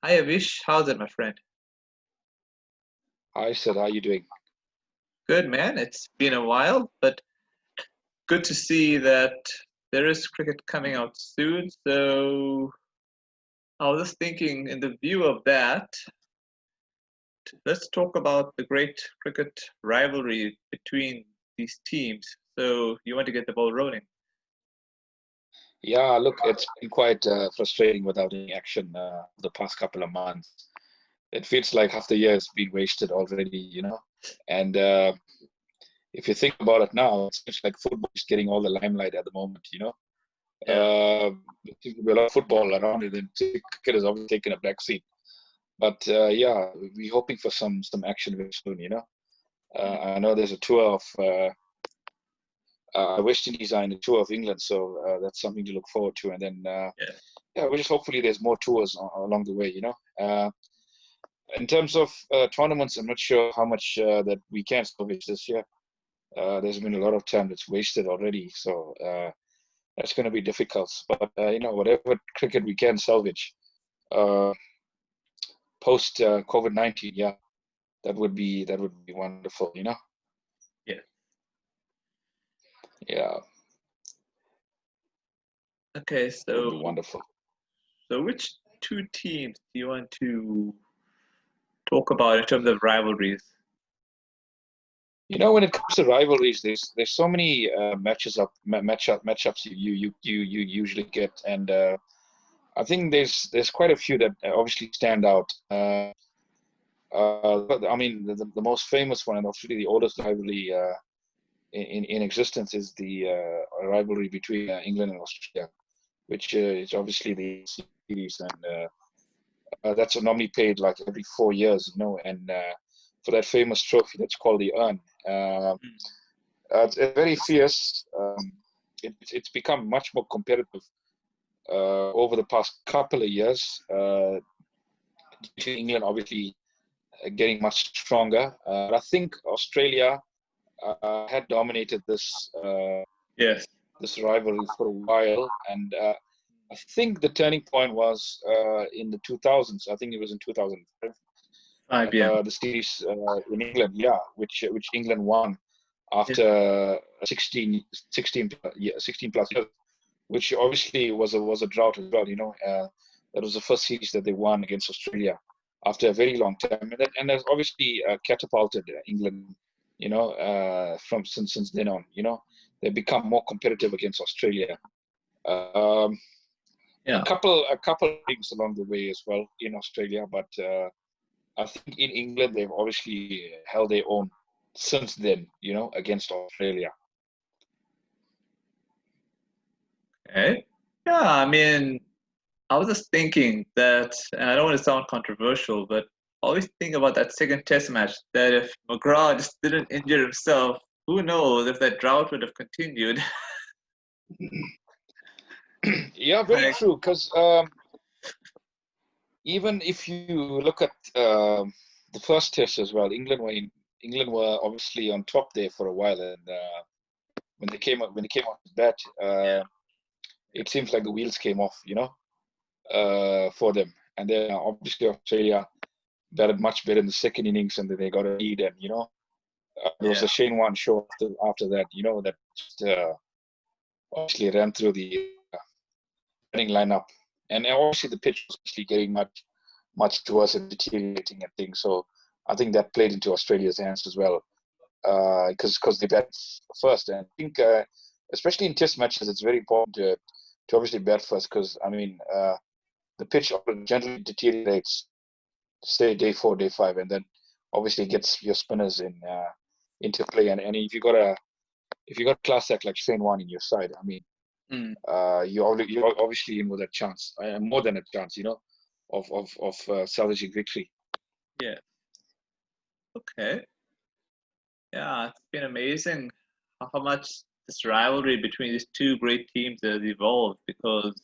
Hi Avish, how's it, my friend? Hi, Sid. How are you doing? Good, man. It's been a while, but good to see that there is cricket coming out soon. So I was just thinking, in the view of that, let's talk about the great cricket rivalry between these teams. So you want to get the ball rolling? Yeah, look, it's been quite frustrating without any action the past couple of months. It feels like half the year has been wasted already, you know. And if you think about it now, it seems like football is getting all the limelight at the moment, you know. Yeah. There seems to be a lot of football around it, and cricket has obviously taken a back seat. But yeah, we're hoping for some action very soon, you know. Mm. I know there's a tour of West Indies are in the tour of England, so that's something to look forward to. And then, Yeah. yeah, we just hopefully there's more tours along the way. You know, in terms of tournaments, I'm not sure how much that we can salvage this year. There's been a lot of time that's wasted already, so that's going to be difficult. But you know, whatever cricket we can salvage uh, post COVID-19, yeah, that would be wonderful. You know, Yeah. yeah, Okay, that would so be wonderful. which two teams do you want to talk about in terms of rivalries? You know, when it comes to rivalries, there's so many matchups you usually get, and I think there's quite a few that obviously stand out. But I mean, the most famous one and obviously the oldest rivalry in existence is the rivalry between England and Australia, which is obviously the series, and that's normally paid like every 4 years, you know, and for that famous trophy that's called the Urn. Uh, Mm. it's very fierce. It's become much more competitive over the past couple of years. Due to England obviously getting much stronger. But I think Australia had dominated Yes. this rivalry for a while, and I think the turning point was in the 2000s. I think it was in 2005. IBM. The series in England, yeah, which England won Yeah. after 16 plus years, which obviously was a drought as well. You know, that was the first series that they won against Australia after a very long time, and that's obviously catapulted England. You know, from since then on, you know, they've become more competitive against Australia. Um, Yeah. a couple of things along the way as well in Australia, but I think in England they've obviously held their own since then. You know, against Australia. Okay. Yeah, I mean, I was just thinking that, and I don't want to sound controversial, but always think about that second test match. That if McGraw just didn't injure himself, who knows if that drought would have continued. Yeah, very Like, true. Because even if you look at the first test as well, England were obviously on top there for a while, and when they came out to bat, yeah, it seems like the wheels came off, you know, for them. And then obviously Australia batted much better in the second innings, and then they got a lead, and you know, there was yeah, a Shane Warne show after that, you know, that just obviously ran through the batting lineup, and obviously the pitch was actually getting much worse and deteriorating and things. So I think that played into Australia's hands as well, because they bat first. And I think, especially in Test matches, it's very important to obviously bat first, because I mean, the pitch generally deteriorates, say day 4, day 5, and then obviously gets your spinners into play. And if you got a class act like Shane Warne in your side, I mean, mm, you're obviously in with a chance, more than a chance, you know, of salvaging victory. yeah. Okay. Yeah, it's been amazing how much this rivalry between these two great teams has evolved because,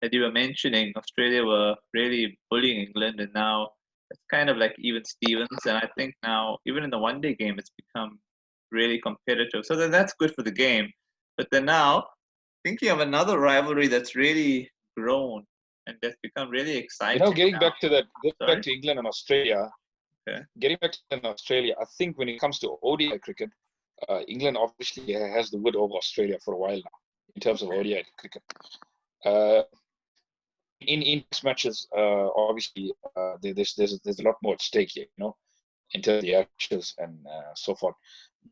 as you were mentioning, Australia were really bullying England, and now it's kind of like even Stevens. And I think now, even in the one-day game, it's become really competitive. So then that's good for the game. But then now, thinking of another rivalry that's really grown, and that's become really You exciting know, getting now. back to that, getting back Sorry? to England and Australia, Okay. getting back to England and Australia, I think when it comes to ODI cricket, England obviously has the wood over Australia for a while now in terms of ODI cricket. Uh, in Test matches, obviously, there's a lot more at stake here, you know, in terms of the Ashes and so forth.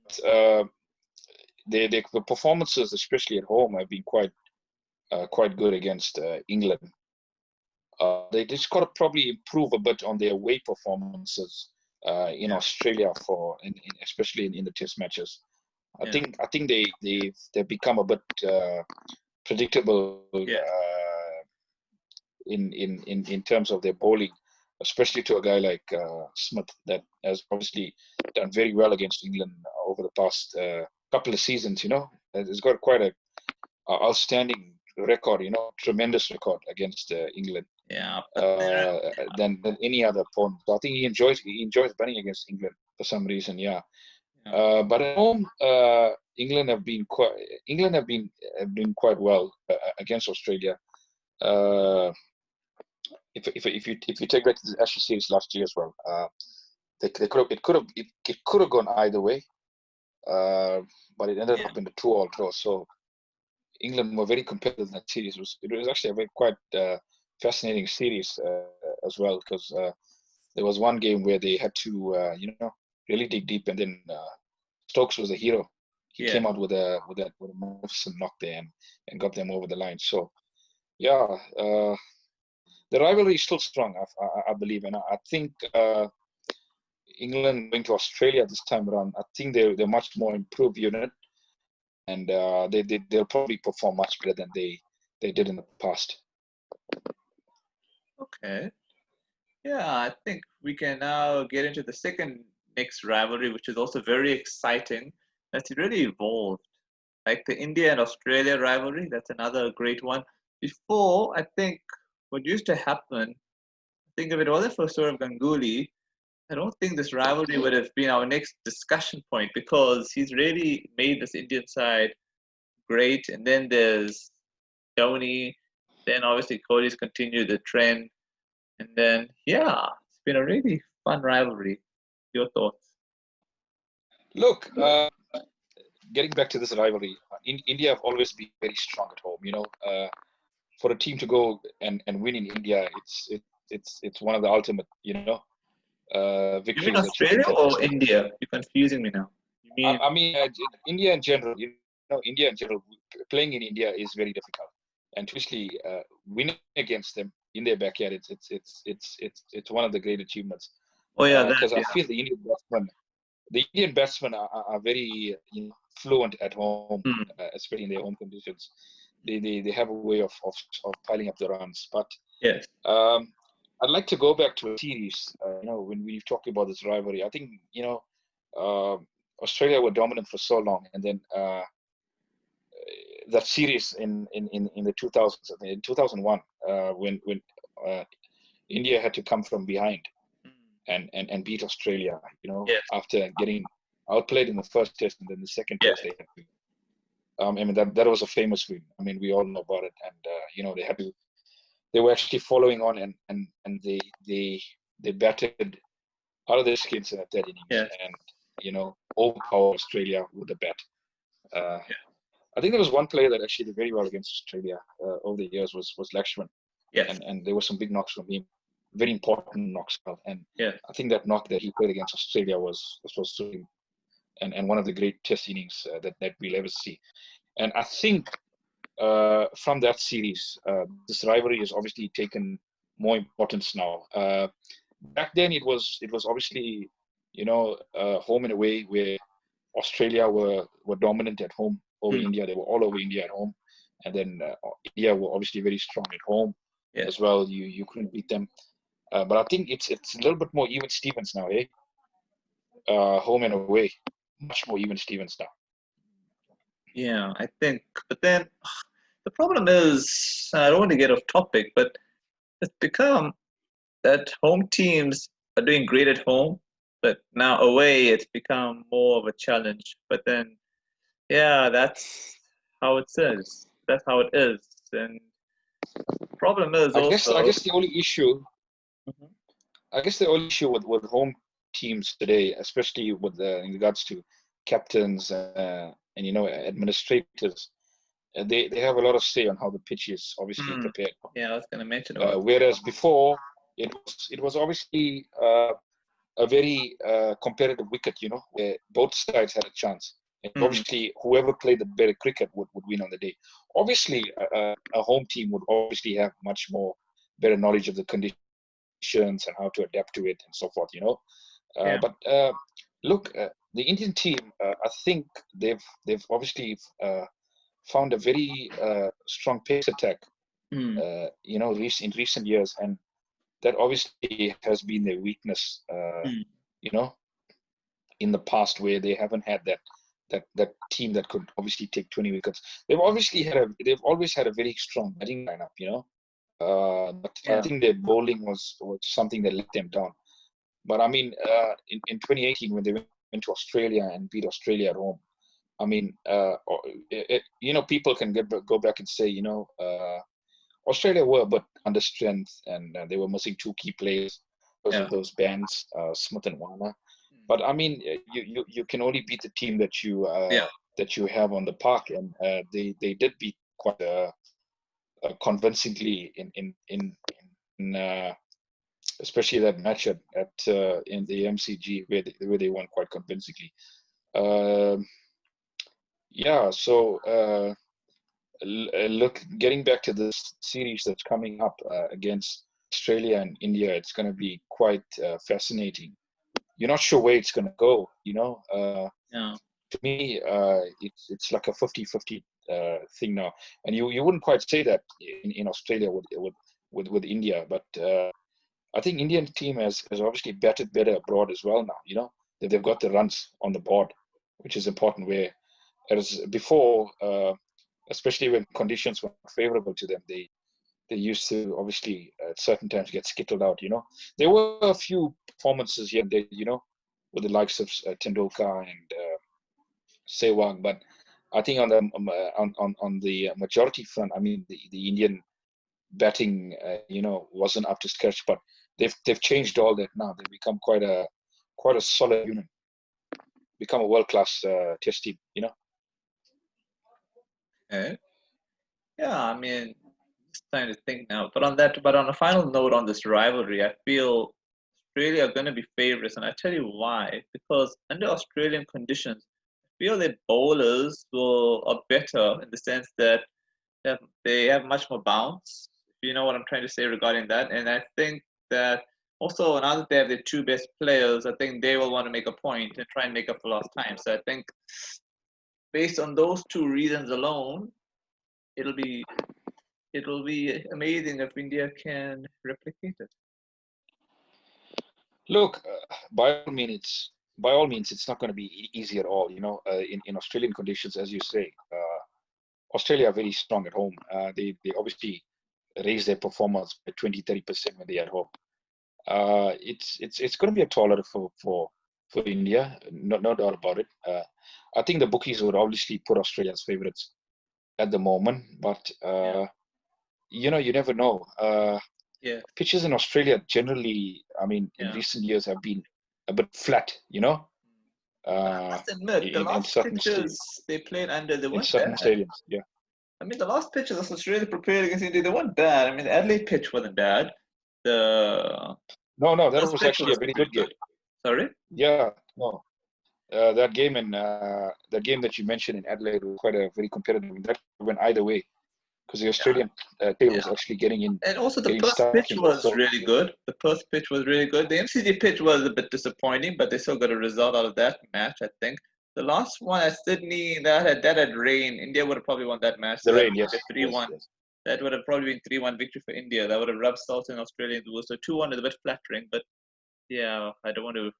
But, their performances, especially at home, have been quite good against England. They just got to probably improve a bit on their away performances in Australia especially in the Test matches. I think they've become a bit predictable in terms of their bowling, especially to a guy like Smith that has obviously done very well against England over the past couple of seasons. You know, he's got quite a outstanding record. You know, tremendous record against England. Yeah. Than any other opponent. So I think he enjoys batting against England for some reason. Yeah. But at home, England have been quite well against Australia. If you take back to the Ashes series last year as well, it could have gone either way, but it ended up in the 2-2 draw. So England were very competitive in that series. It was actually a very quite fascinating series as well, because there was one game where they had to really dig deep, and then Stokes was the hero. He came out with a magnificent knock there and got them over the line. So yeah, the rivalry is still strong, I believe, and I think England going to Australia this time around, I think they're much more improved unit, and they'll probably perform much better than they did in the past. Okay. Yeah, I think we can now get into the second next rivalry, which is also very exciting. That's really evolved. Like the India and Australia rivalry, that's another great one. Before, I think what used to happen, I think if it wasn't for Sourav Ganguly, I don't think this rivalry would have been our next discussion point, because he's really made this Indian side great. And then there's Dhoni, then obviously Kohli's continued the trend. And then, yeah, it's been a really fun rivalry. Your thoughts? Look, getting back to this rivalry, India have always been very strong at home. You know, for a team to go and win in India, it's one of the ultimate, You mean victories that you can Australia get. or India? You're confusing me now. You mean, I mean, India in general. India in general, playing in India is very difficult, and to actually winning against them in their backyard, it's one of the great achievements. oh yeah, Because I yeah. feel the Indian batsmen are very fluent at home, especially in their home conditions. They have a way of piling up the runs. But Yes. I'd like to go back to a series. When we talk about this rivalry, I think Australia were dominant for so long, and then that series in the 2000s, in 2001, when India had to come from behind and beat Australia, Yes. after getting outplayed in the first test, and then the second Yes. test they had to. I mean, that was a famous win. I mean, we all know about it, and they were actually following on, and they batted out of their skins in that innings, Yes. and overpower Australia with the bat. I think there was one player that actually did very well against Australia over the years was Lakshman. Yes. And there were some big knocks from him, very important knocks. And Yes. I think that knock that he played against Australia was and one of the great test innings that we'll ever see. And I think from that series, this rivalry has obviously taken more importance now. Back then, it was obviously home and away, where Australia were dominant at home over India. They were all over India at home, and then India were obviously very strong at home as well. You couldn't beat them. But I think it's a little bit more even Stevens now, eh? Home and away, much more even Stevens now. Yeah, I think. But then the problem is, I don't want to get off topic, but it's become that home teams are doing great at home, but now away it's become more of a challenge. But then, yeah, that's how it is. That's how it is. And Problem is I also. guess the only issue, Mhm. I guess the only issue with home teams today, especially with in regards to captains and administrators, they have a lot of say on how the pitch is obviously prepared. Yeah, I was going to mention about. Whereas before, it was obviously a very competitive wicket, where both sides had a chance. And obviously, whoever played the better cricket would win on the day. Obviously, a home team would obviously have much more better knowledge of the conditions and how to adapt to it and so forth, Yeah. But look, the Indian team, I think they've obviously found a very strong pace attack, in recent years, and that obviously has been their weakness, you know, in the past, where they haven't had that team that could obviously take 20 wickets. They've always had a very strong batting lineup, but I think their bowling was something that let them down. But I mean, in 2018, when they went to Australia and beat Australia at home, I mean, people can go back and say, Australia were but under strength, and they were missing two key players because of those bans, Smith and Warner. But I mean, you can only beat the team that you have on the park, and they did beat quite convincingly in especially that match at in the MCG where they won quite convincingly. Yeah, so look, getting back to this series that's coming up against Australia and India, it's going to be quite fascinating. You're not sure where it's going to go, To me, it's like a 50-50 thing now, and you wouldn't quite say that in Australia with India, but I think Indian team has obviously batted better abroad as well now. That they've got the runs on the board, which is important. Whereas before, especially when conditions were favorable to them, they used to obviously at certain times get skittled out. There were a few performances here and there, with the likes of Tendulkar and Sehwag, but I think on the majority front, I mean the Indian batting, wasn't up to scratch. But they've changed all that now. They've become quite a solid unit, become a world class test team. Okay. Yeah, I mean, just trying to think now. But on a final note on this rivalry, I feel Australia are going to be favorites, and I tell you why. Because under Australian conditions, I feel their bowlers are better in the sense that they have much more bounce. If you know what I'm trying to say regarding that, and I think that also now that they have their two best players, I think they will want to make a point and try and make up for lost time. So I think based on those two reasons alone, it'll be amazing if India can replicate it. Look, by all means, it's not going to be easy at all. In Australian conditions, as you say, Australia are very strong at home. They obviously raise their performance by 20-30% when they're at home. It's going to be a tall order for India, no doubt about it. I think the bookies would obviously put Australia as favorites at the moment, but you never know. Pitches in Australia generally, I mean, in recent years have been a bit flat. I must admit, the last pitches they played under, they weren't certain bad. stadiums, yeah. I mean, the last pitches that Australia prepared against India, they weren't bad. I mean, the Adelaide pitch wasn't bad. No, that was actually a very good game. Sorry? Yeah, no. That game that you mentioned in Adelaide was quite a very competitive. That went either way because the Australian tail was actually getting in. And also the first pitch was really good. The first pitch was really good. The MCG pitch was a bit disappointing, but they still got a result out of that match, I think. The last one at Sydney, that had rain. India would have probably won that match. The rain, yes. 3-1. Yes. That would have probably been 3-1 victory for India. That would have rubbed salt in Australians' wounds. So 2-1 is a bit flattering, but yeah, I don't want to,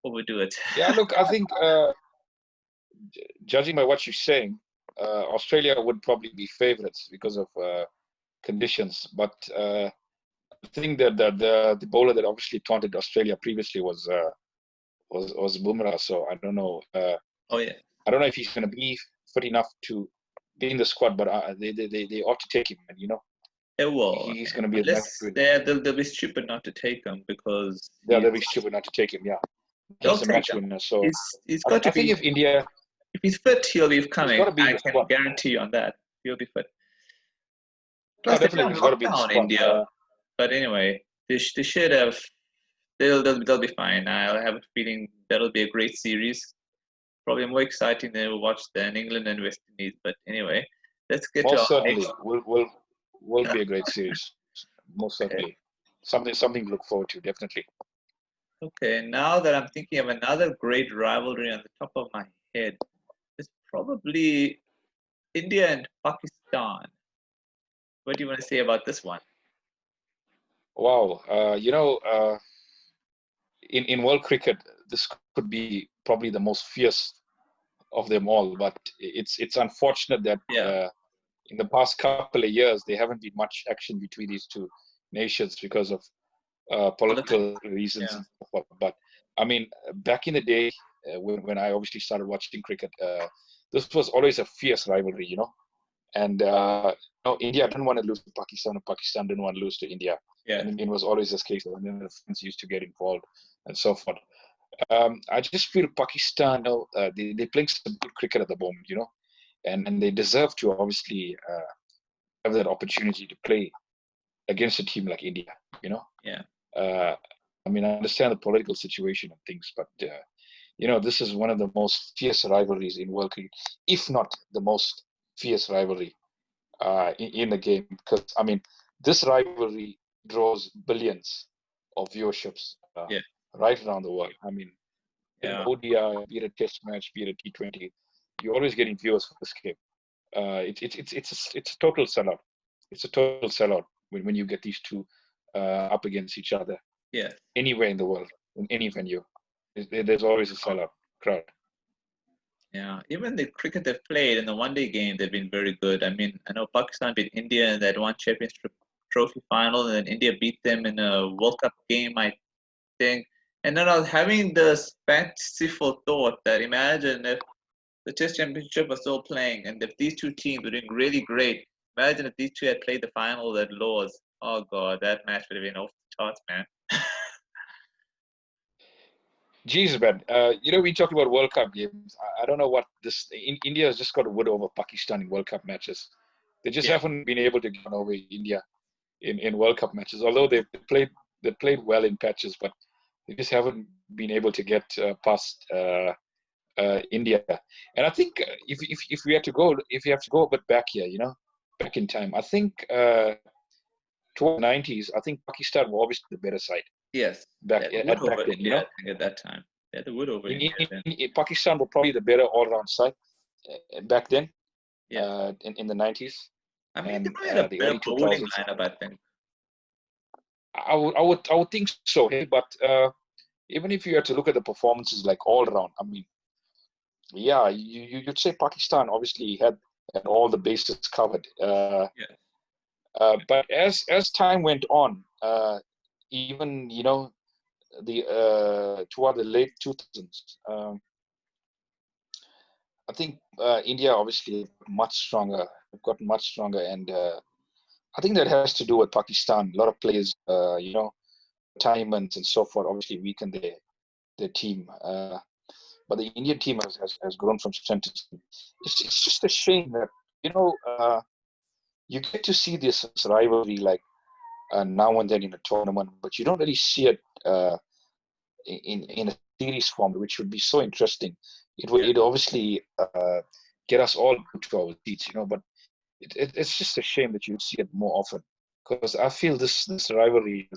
overdo it. Yeah, look, I think judging by what you're saying, Australia would probably be favourites because of conditions. But I think that the bowler that obviously taunted Australia previously was Bumrah. So I don't know. Oh yeah. I don't know if he's going to be fit enough to be in the squad, but they ought to take him, and It will. he's going to be a match Unless winner. they'll be stupid not to take him because Yeah, they'll be stupid not to take him. Yeah, they'll he's a take match him. winner. So He's got to I think be. if India, If he's fit, he'll be he's coming. got to be in I the can squad. guarantee you on that. He'll be fit. No, Plus, they definitely can't he's got to lock be in the down squad. India. But anyway, they should have. They'll be fine. I have a feeling that'll be a great series. Probably more exciting than we watched than England and West Indies. But anyway, let's get to Most our certainly, next. will be a great series. Most Okay. certainly, something to look forward to. Definitely. Okay, now that I'm thinking of another great rivalry on the top of my head, it's probably India and Pakistan. What do you want to say about this one? Wow. In world cricket, this could be probably the most fierce of them all. But it's unfortunate that Yeah, in the past couple of years there haven't been much action between these two nations because of politics. political reasons Yeah, and so forth. But I mean, back in the day, when I obviously started watching cricket, this was always a fierce rivalry, And India didn't want to lose to Pakistan, and Pakistan didn't want to lose to India, yeah, and it was always this case. And then the fans used to get involved and so forth. I just feel Pakistan, they're playing some good cricket at the moment, and they deserve to obviously have that opportunity to play against a team like India, yeah, Uh, I mean, I understand the political situation and things, but this is one of the most fierce rivalries in world cricket, if not the most fierce rivalry in the game. Because I mean, this rivalry draws billions of viewerships yeah, right around the world. I mean, be it an yeah. ODI, be it a Test match, be it a T20, you're always getting viewers for this game. It's a total sellout. It's a total sellout when you get these two up against each other Yeah. anywhere in the world, in any venue. There's always a sellout crowd. Yeah, even the cricket they've played in the one-day game, they've been very good. I mean, I know Pakistan beat India in that one championship trophy final, and then India beat them in a World Cup game, I think. And then I was having this fanciful thought that imagine if the Test Championship was still playing, and if these two teams were doing really great, imagine if these two had played the final at Lord's. Oh God, that match would have been off the charts, man. Jeez, man. We talk about World Cup games. I don't know what India has just got to wood over Pakistan in World Cup matches. They just Yeah, haven't been able to get over India in World Cup matches. Although they played well in patches, but they just haven't been able to get past India. And I think if we had to go, if you have to go a bit back here, back in time, I think toward the 90s, I think Pakistan were obviously the better side yes, back yeah, the wood back over then. India, I think at that time. Yeah, the wood over In, India in, then. in Pakistan were probably the better all-round side back then, Yes. in the 90s I mean, they and probably had a the better early bowling 2000s. lineup, I think. I would think so. Hey, but even if you had to look at the performances like all around, I mean, yeah, you'd say Pakistan obviously had all the bases covered. Yeah. But as time went on, even the toward the late 2000s, I think India obviously gotten much stronger, and I think that has to do with Pakistan. A lot of players, retirements and so forth, obviously weakened their team. But the Indian team has grown from strength to strength. It's just a shame that you get to see this rivalry like now and then in a tournament, but you don't really see it in a series form, which would be so interesting. Yeah. It obviously get us all to our seats, but it's just a shame that you see it more often, because I feel this rivalry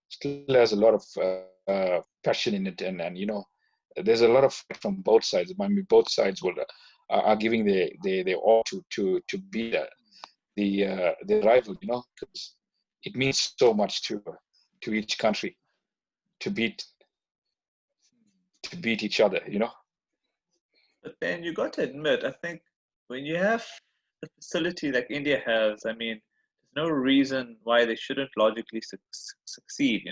still has a lot of passion in it, and there's a lot of fight from both sides. I mean, both sides are giving their all to be the rival, because it means so much to each country to beat each other. But then you got to admit, I think when you have the facility like India has, I mean, there's no reason why they shouldn't logically succeed.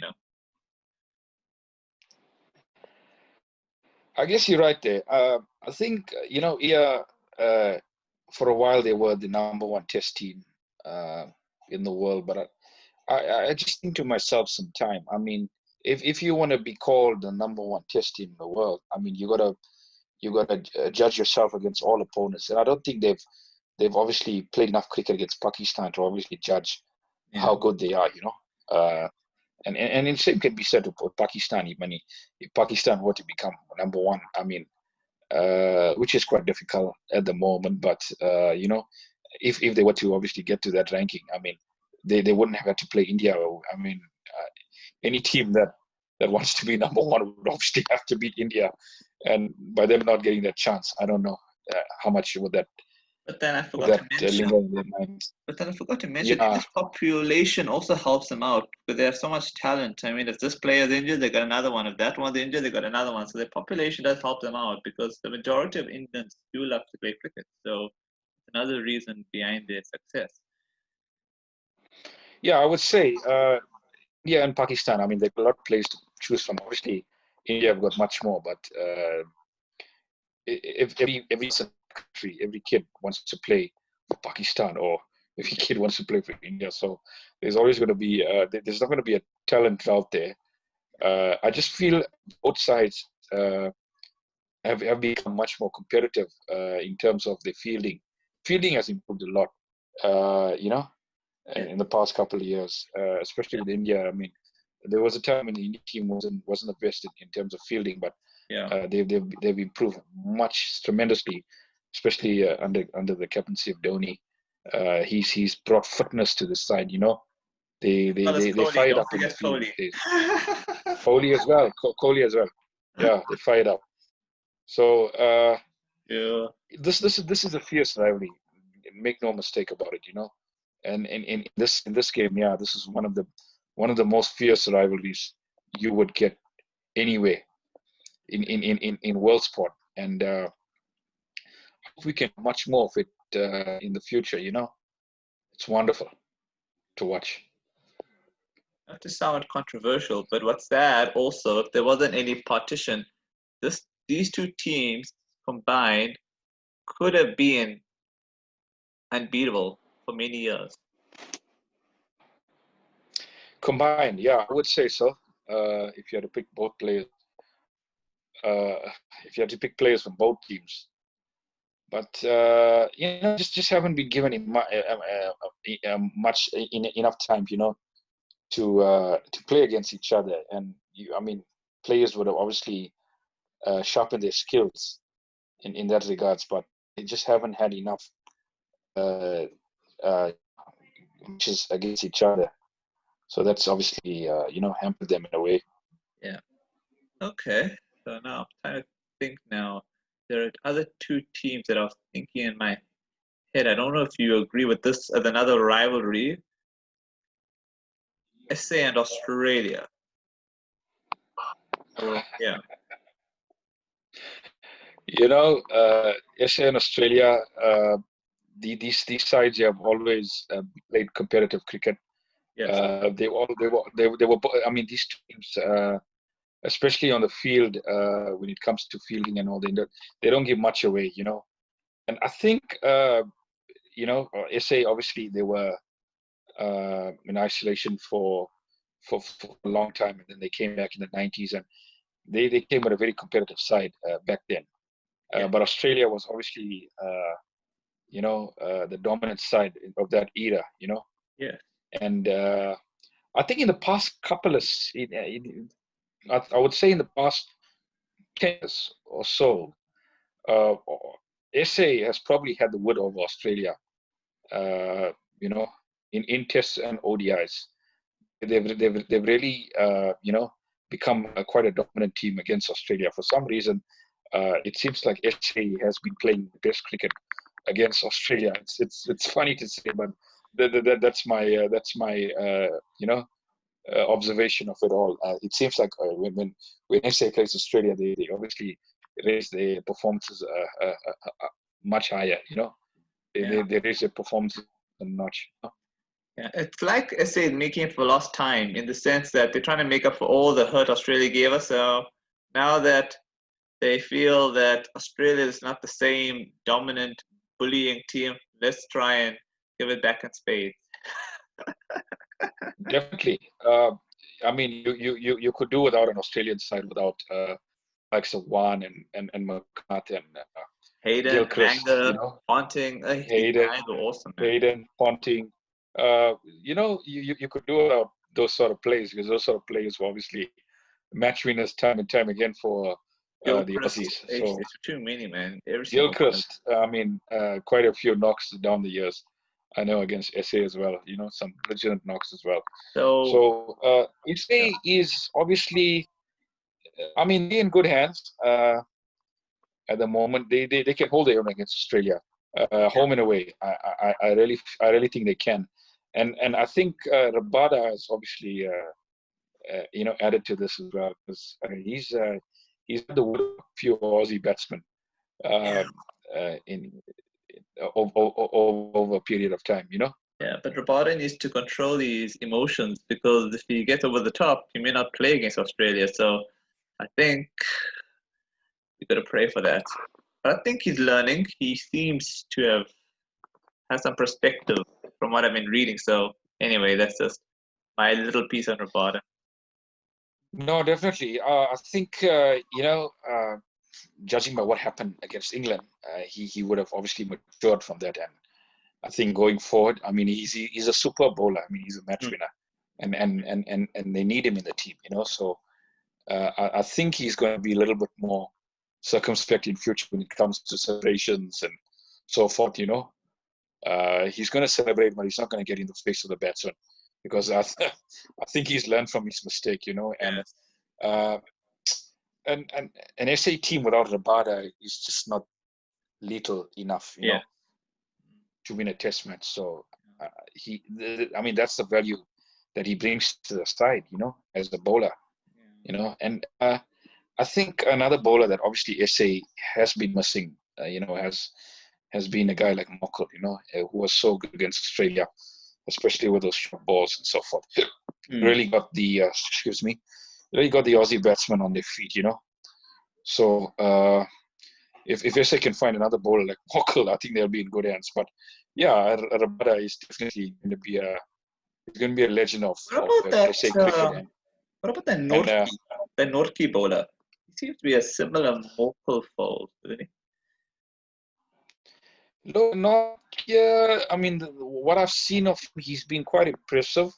I guess you're right there. I think yeah. for a while they were the number one test team in the world. But I just think to myself sometime, I mean, if you want to be called the number one test team in the world, I mean, you gotta judge yourself against all opponents. And I don't think they've obviously played enough cricket against Pakistan to obviously judge how good they are, you know. And the same can be said about Pakistan. If Pakistan were to become number one, I mean, which is quite difficult at the moment, but you know, if they were to obviously get to that ranking, I mean, they wouldn't have had to play India. I mean, any team that wants to be number one would obviously have to beat India, and by them not getting that chance, I don't know how much But then I would forgot that to mention. linger in their minds. But then I forgot to mention, Yeah, India's population also helps them out because they have so much talent. I mean, if this player is injured, they got another one. If that one's injured, they got another one. So their population does help them out because the majority of Indians do love to play cricket. So it's another reason behind their success. yeah, I would say India and Pakistan. I mean, there are a lot of players to choose from. Obviously, India have got much more, but if every country, every kid wants to play for Pakistan, or every kid wants to play for India, so there's always going to be there's not going to be a talent out there. I just feel both sides have become much more competitive in terms of the fielding. Fielding has improved a lot, you know, Yeah, in the past couple of years, especially yeah, with India. I mean, there was a time when the Indian team wasn't the best in terms of fielding, but yeah. they've improved much tremendously, especially under the captaincy of Dhoni. He's brought fitness to the side. You know, they Well, they it's they, they Kohli. fired Don't up on the forget field Kohli. these days. Kohli as well. Kohli as well. Yeah, they fired up. So Yeah. this is a fierce rivalry. Make no mistake about it. You know, and in this game, yeah, this is one of the most fierce rivalries you would get anywhere in world sport. And we can do much more of it in the future. You know, it's wonderful to watch. Not to sound controversial, but what's sad also, if there wasn't any partition, these two teams combined could have been unbeatable for many years. Combined, yeah, I would say so. If you had to pick both players, uh, if you had to pick players from both teams, but you know, just haven't been given much enough time, you know, to play against each other. And I mean, players would have obviously sharpened their skills in that regards, but they just haven't had enough uh, uh, matches against each other. So that's obviously you know, hampered them in a way. Yeah. Okay. So now I'm trying to think now. There are other two teams that I was thinking in my head. I don't know if you agree with this as another rivalry. SA and Australia. So yeah. You know, SA and Australia, these sides have always played competitive cricket. Yes. They were. I mean, these teams, especially on the field, when it comes to fielding and all, they don't give much away. You know, and I think you know, SA obviously they were in isolation for a long time, and then they came back in the 90s, and they came with a very competitive side back then. Yeah. But Australia was obviously, you know, the dominant side of that era, you know. Yeah. And I think in the past couple of, I would say in the past 10 years or so, uh, SA has probably had the wood over Australia, you know, in tests and ODIs. They've really, you know, become quite a dominant team against Australia. For some reason, it seems like SA has been playing the best cricket against Australia. It's funny to say, but that's my you know, observation of it all. It seems like when SA plays Australia, they obviously raise their performances much higher. You know, they, Yeah. they, they raise their performances a notch. Yeah. It's like SA is making up for lost time in the sense that they're trying to make up for all the hurt Australia gave us. So now that they feel that Australia is not the same dominant bullying team. Let's try and give it back in spades. Definitely. I mean, you could do without an Australian side without likes of Wan and McCart and Hayden, Gilchrist, Anger, Ponting. These Hayden, guys are awesome, man. Hayden, Ponting. You could do without those sort of players because those sort of players were obviously match winners time and time again for the Gilchrist, Aussies. So there's too many, man. Every single one. Gilchrist, I mean, quite a few knocks down the years. I know against SA as well. Some legitimate knocks as well. So, So SA is obviously, I mean, they're in good hands at the moment. They can hold their own against Australia, home and away. I really think they can, and I think Rabada has obviously added to this as well because he's had the wood of a few Aussie batsmen in over a period of time. yeah, but Rabada needs to control his emotions because if he gets over the top, he may not play against Australia. So I think you got to pray for that. But I think he's learning. He seems to have had some perspective from what I've been reading. So anyway, that's just my little piece on Rabada. No, definitely. I think judging by what happened against England, he would have obviously matured from that. And I think going forward, I mean, he's a super bowler. I mean, he's a match winner, and they need him in the team. So I think he's going to be a little bit more circumspect in future when it comes to celebrations and so forth. He's going to celebrate, but he's not going to get in the face of the batsman because I think he's learned from his mistake. And an SA team without Rabada is just not lethal enough, to win a test match. So I mean, that's the value that he brings to the side, as a bowler, and I think another bowler that obviously SA has been missing, has been a guy like Mockle, who was so good against Australia, especially with those short balls and so forth. Really got the really got the Aussie batsmen on their feet, So if SA can find another bowler like Mockle, I think they'll be in good hands. But yeah, Rabada is definitely going to be a legend of SA cricket. What about the Nortje bowler? He seems to be a similar Mockle fold, doesn't he? No, not I mean, what I've seen of him, he's been quite impressive.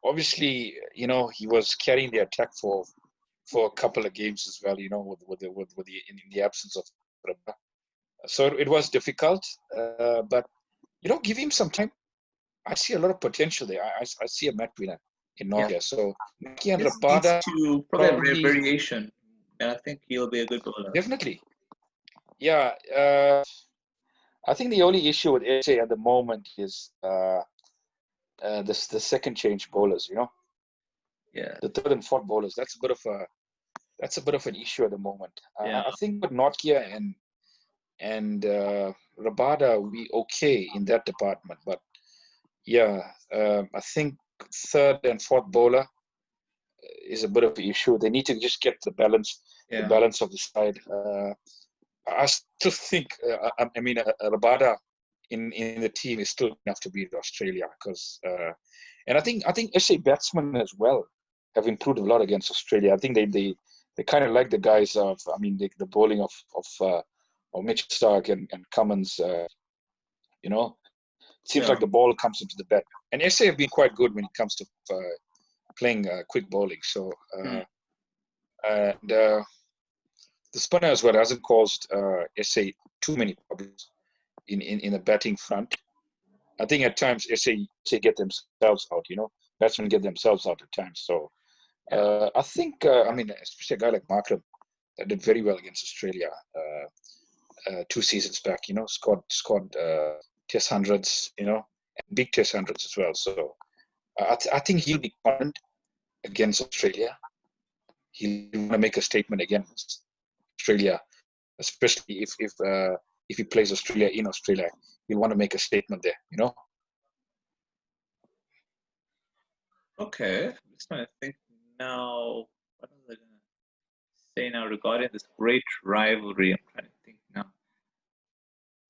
Obviously, he was carrying the attack for a couple of games as well. With in the absence of Rabada. So it was difficult, but give him some time. I see a lot of potential there. I see a match winner in Nortje. Yeah. So Nortje and Rabada to probably variation, and I think he'll be a good bowler. Definitely. Yeah. I think the only issue with SA at the moment is the second change bowlers. Yeah. The third and fourth bowlers. That's a bit of an issue at the moment. I think with Nortje and Rabada will be okay in that department, but yeah, I think third and fourth bowler is a bit of an issue. They need to just get the balance of the side. I still think, I mean, Rabada in the team is still enough to beat Australia because, and I think SA batsmen as well have improved a lot against Australia. I think they kind of like the guys of, I mean, the bowling of Mitch Stark and Cummins. It seems like the ball comes into the bat, and SA have been quite good when it comes to playing quick bowling. So, and the spinner as well hasn't caused SA too many problems in the batting front. I think at times SA get themselves out. Batsmen get themselves out at times. So I think I mean, especially a guy like Markram that did very well against Australia 2 seasons back. Scored Test hundreds. And big Test hundreds as well. So I think he'll be confident against Australia. He'll want to make a statement against Australia, especially if he plays Australia in Australia. He'll want to make a statement there. Okay, I'm just trying to think now. What was I gonna say now regarding this great rivalry? I'm trying to think now.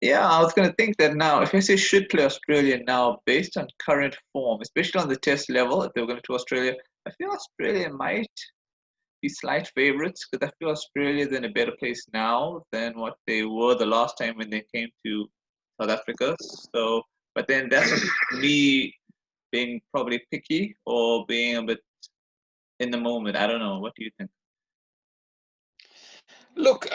Yeah, I was going to think that now, if SA should play Australia now, based on current form, especially on the test level, if they were going to Australia, I feel Australia might be slight favorites because I feel Australia's in a better place now than what they were the last time when they came to South Africa. So, but then that's me being probably picky or being a bit in the moment. I don't know. What do you think? Look,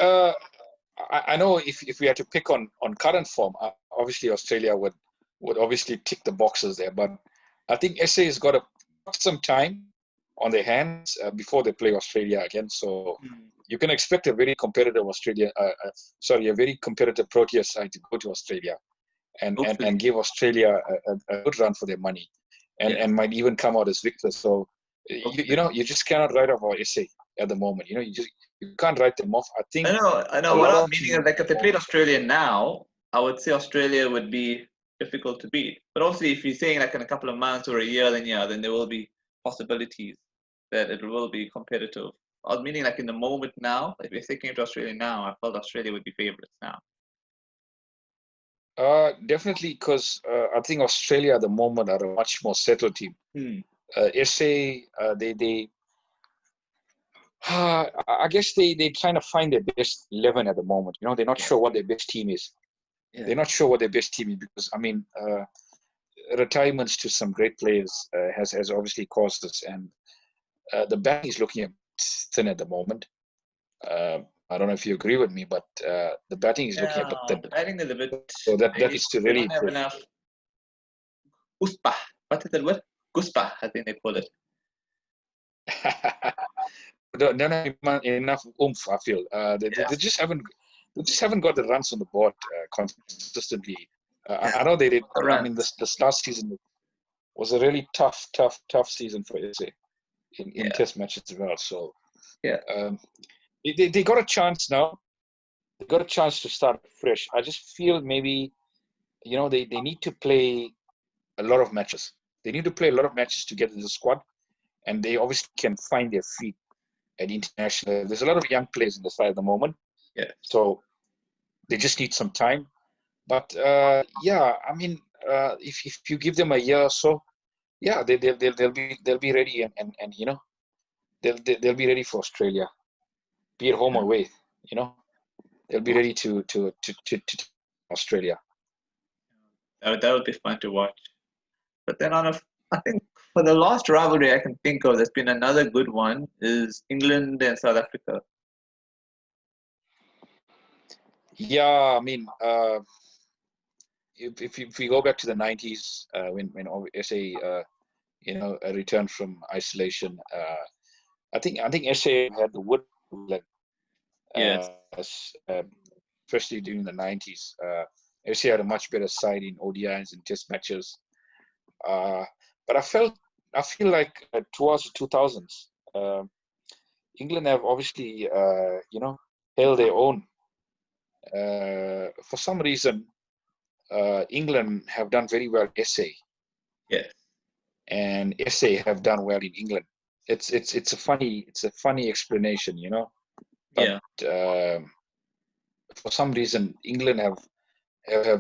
I know if we had to pick on current form, obviously Australia would obviously tick the boxes there. But I think SA has got some time on their hands before they play Australia again. So you can expect a very competitive a very competitive Proteas side to go to Australia and give Australia a good run for their money, and might even come out as victors. So you just cannot write off our SA at the moment. You can't write them off. I think I know. a What lot I was of meaning teams is like if they played Australia now, I would say Australia would be difficult to beat. But obviously, if you're saying like in a couple of months or a year, then there will be possibilities that it will be competitive. I was meaning like in the moment now, like if they came to Australia now, I felt Australia would be favorites now. Definitely, because I think Australia at the moment are a much more settled team. SA, I guess they trying to find their best 11 at the moment. They're not sure what their best team is. They're not sure what their best team is because retirements to some great players has obviously caused this, and the batting is looking a bit thin at the moment. I don't know if you agree with me, but the batting is looking a bit thin. The batting is a bit. So that is to They really don't have improve. enough guspa. What is that word? Guspa, I think they call it. Don't have enough oomph. I feel they just haven't got the runs on the board consistently. I know they did. I mean, this last season was a really tough season for SA in test matches as well. So they got a chance now. They got a chance to start fresh. I just feel maybe they need to play a lot of matches. They need to play a lot of matches to get in the squad, and they obviously can find their feet at international. There's a lot of young players in the side at the moment. So they just need some time. But if you give them a year or so, they'll be ready and they'll be ready for Australia, be it home or away. They'll be ready to Australia. That would be fun to watch. But then I think for the last rivalry I can think of that's been another good one is England and South Africa. Yeah, I mean, if we go back to the 90s, when SA returned from isolation, I think SA had the wood, especially during the 90s. SA had a much better side in ODIs and test matches. But I feel like towards the 2000s, England have obviously held their own. For some reason, England have done very well SA. Yes. And SA have done well in England. It's a funny explanation, But for some reason, England have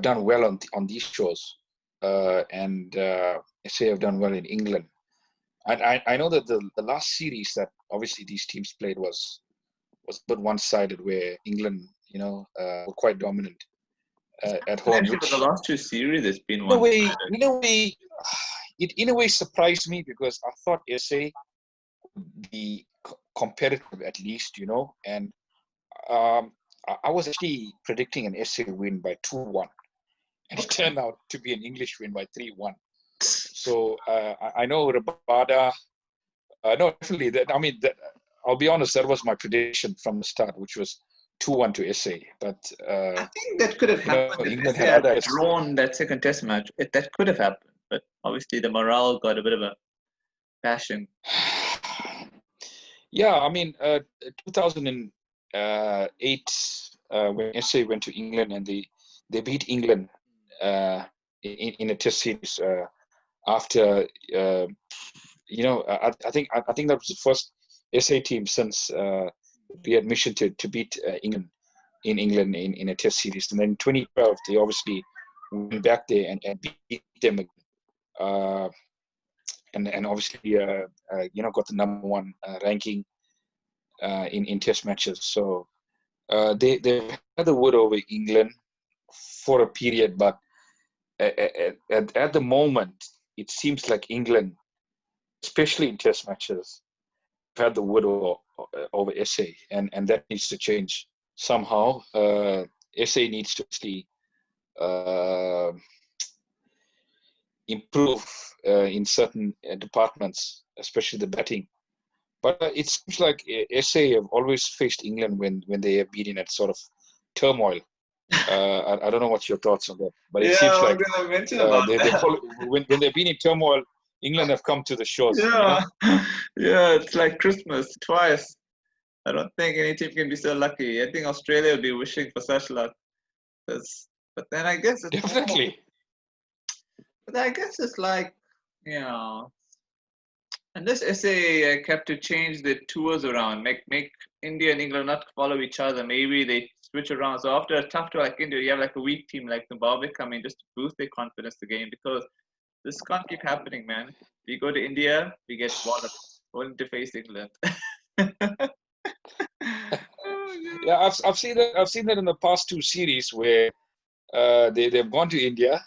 done well on these shows, and SA have done well in England. I know that the last series that obviously these teams played was a bit one-sided, where England, were quite dominant at home. Actually, for the last two series, it's been in a way surprised me because I thought SA would be competitive at least, and I was actually predicting an SA win by 2-1, and it turned out to be an English win by 3-1. So I know Rabada. No, definitely. I'll be honest. That was my prediction from the start, which was 2-1 to SA. But I think that could have happened if SA had drawn that second test match. That could have happened, but obviously the morale got a bit of a bashing. Yeah, I mean, 2008 when SA went to England and they beat England in a test series after I think that was the first SA team since the admission to beat England in England in a Test series, and then in 2012 they obviously went back there and beat them again. And obviously got the #1 ranking in Test matches. So they've had the wood over England for a period, but at the moment it seems like England, especially in Test matches, have had the wood over SA, and that needs to change somehow. SA needs to actually improve in certain departments, especially the batting. But it seems like SA have always faced England when they have been in that sort of turmoil. I don't know what's your thoughts on that, but it seems like when they've been in turmoil, England have come to the shores. Yeah, yeah, it's like Christmas twice. I don't think any team can be so lucky. I think Australia would be wishing for such luck. But then I guess it's Definitely. But I guess it's like, you know, unless SA kept to change the tours around, make India and England not follow each other, maybe they switch around. So after a tough tour like India, you have like a weak team like Zimbabwe come in just to boost their confidence again, because this can't keep happening, man. We go to India, we get walloped, only to face England. Yeah, I've seen that in the past 2 series where they've gone to India,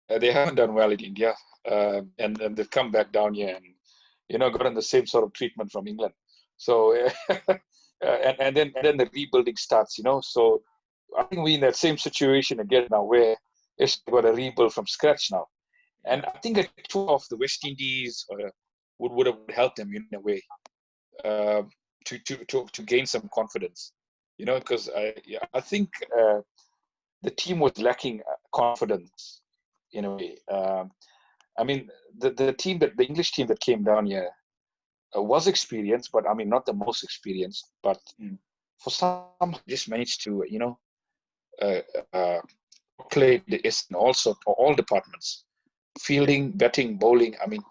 they haven't done well in India, and then they've come back down here and gotten the same sort of treatment from England. So and then the rebuilding starts. So I think we're in that same situation again now, where it's got to rebuild from scratch now. And I think a tour of the West Indies would have helped them in a way to gain some confidence. Because I think the team was lacking confidence in a way. I mean, the English team that came down here was experienced, but I mean, not the most experienced. But for some, just managed to play in all departments, fielding, batting, bowling. I mean,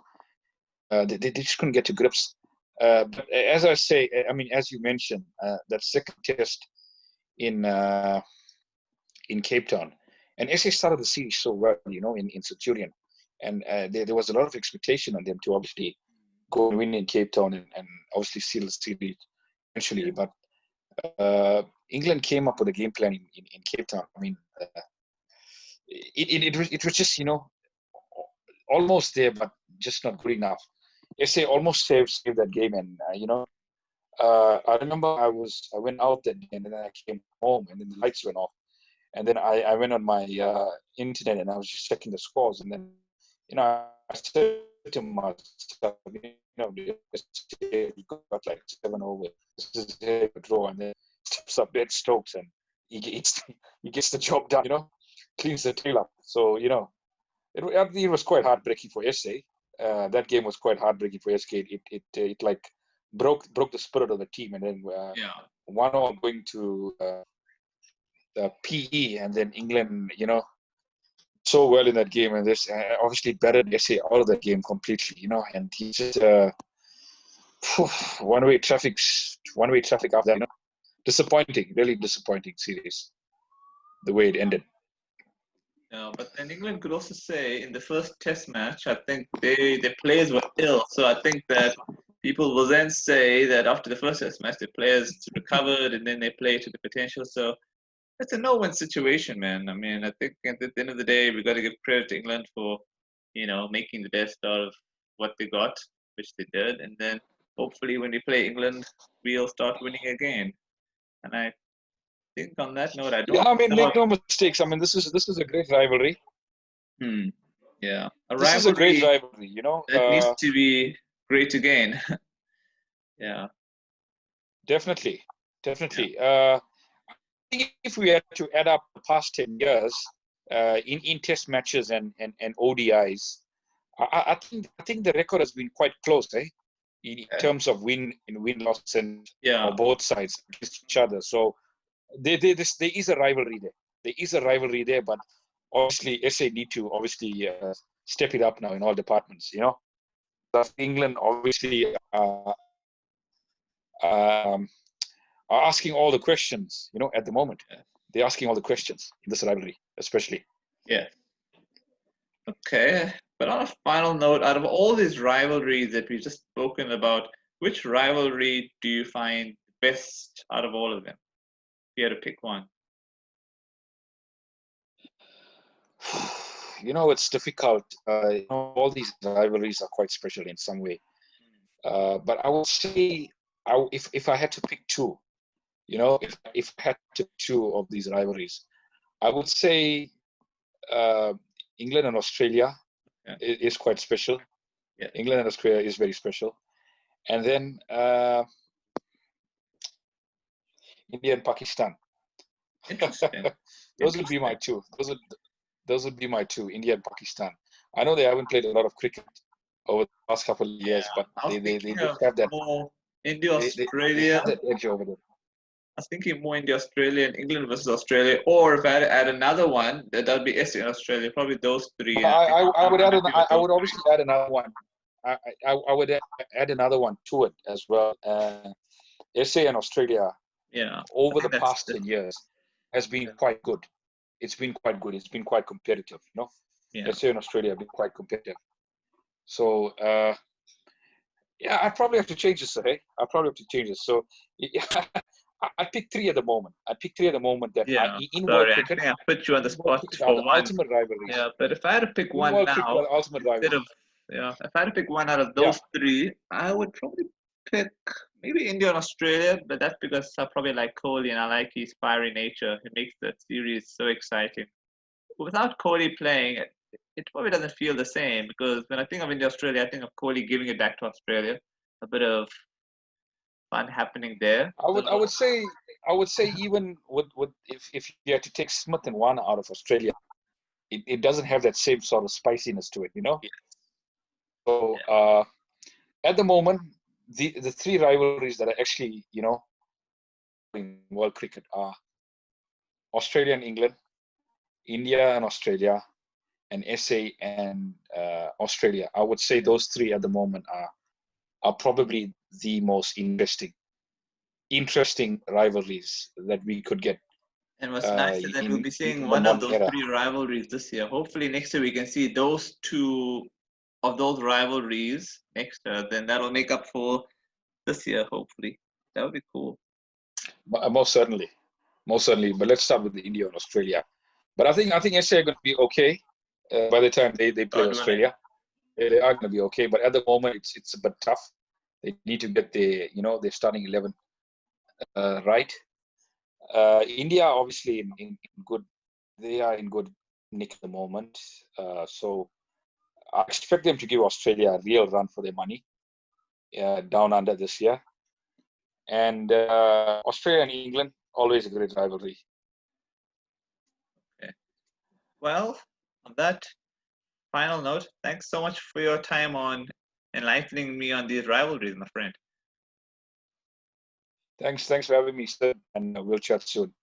they just couldn't get to grips. But as I say, I mean, as you mentioned, that second test in Cape Town, and SA started the series so well, in Centurion, and there was a lot of expectation on them to obviously go and win in Cape Town and obviously seal the series eventually. But England came up with a game plan in Cape Town. I mean, it was just almost there, but just not good enough. SA almost saved that game, and I remember I went out that day, and then I came home, and then the lights went off, and then I went on my internet, and I was just checking the scores, and then I said to myself, we got like 7 over. This is a draw, and then steps up Ben Stokes, and he gets the job done. Cleans the tail up. So it was quite heartbreaking for SA. That game was quite heartbreaking for SK. It like broke the spirit of the team, and then 1-1 going to the PE, and then England, so well in that game, and this obviously battered SA out of that game completely, and he just one-way traffic after that. Disappointing, really disappointing series, the way it ended. But then England could also say in the first test match, I think their players were ill. So I think that people will then say that after the first test match, the players recovered and then they play to the potential. So it's a no-win situation, man. I mean, I think at the end of the day, we got to give credit to England for, making the best out of what they got, which they did. And then hopefully when we play England, we'll start winning again. And I think on that note, I don't. Yeah, I mean, make no mistakes. I mean, this is a great rivalry. Yeah, this is a great rivalry. It needs to be great again. Yeah. Definitely. I think if we had to add up the past 10 years in Test matches and ODIs, I think the record has been quite close, in terms of win-loss and on both sides against each other. So there is a rivalry there. There is a rivalry there, but obviously SA need to obviously step it up now in all departments. England obviously are are asking all the questions, at the moment. They're asking all the questions in this rivalry, especially. Yeah. Okay. But on a final note, out of all these rivalries that we've just spoken about, which rivalry do you find best out of all of them? If you had to pick one. It's difficult. All these rivalries are quite special in some way. But I would say, if I had to pick two, if I had to pick two of these rivalries, I would say England and Australia is quite special. Yeah. England and Australia is very special. And then India and Pakistan. Interesting. Those would be my two. Those would be my two, India and Pakistan. I know they haven't played a lot of cricket over the past couple of years, but they have that. India, They Australia. have that edge over them. I was thinking more India, Australia, and England versus Australia. Or if I had to add another one, that would be SA and Australia. Probably those three. I would obviously add another one. I would add another one to it as well. SA and Australia. Yeah. Over the past 10 years has been quite good. It's been quite good. It's been quite competitive. Yeah. SA and Australia have been quite competitive. So yeah, I probably have to change this. Hey, I probably have to change this. So yeah, I pick three at the moment. That in world cricket. I think I put you on the spot for one. Ultimate rivalries. Yeah, but if I had to pick one now, ultimate rivalries. If I had to pick one out of those three, I would probably pick maybe India and Australia, but that's because I probably like Kohli and I like his fiery nature. It makes that series so exciting. Without Kohli playing, it probably doesn't feel the same, because when I think of India Australia, I think of Kohli giving it back to Australia. A bit of fun happening there. I would say even with if you had to take Smith and Warner out of Australia, it doesn't have that same sort of spiciness to it, Yeah. So at the moment, the three rivalries that are actually in world cricket are Australia and England, India and Australia, and SA and Australia. I would say those three at the moment are probably the most interesting rivalries that we could get. And what's nice is that we'll be seeing one of those three rivalries this year. Hopefully next year we can see those two of those rivalries next year. Then that'll make up for this year, hopefully. That would be cool. Most certainly. But let's start with the India and Australia. But I think SA are going to be okay by the time they play Australia. They are going to be okay. But at the moment, it's a bit tough. They need to get their starting 11 right. India obviously in good. They are in good nick at the moment. So I expect them to give Australia a real run for their money down under this year. And Australia and England, always a great rivalry. Okay. Well, on that final note, thanks so much for your time on enlightening me on these rivalries, my friend. Thanks for having me, sir, and we'll chat soon.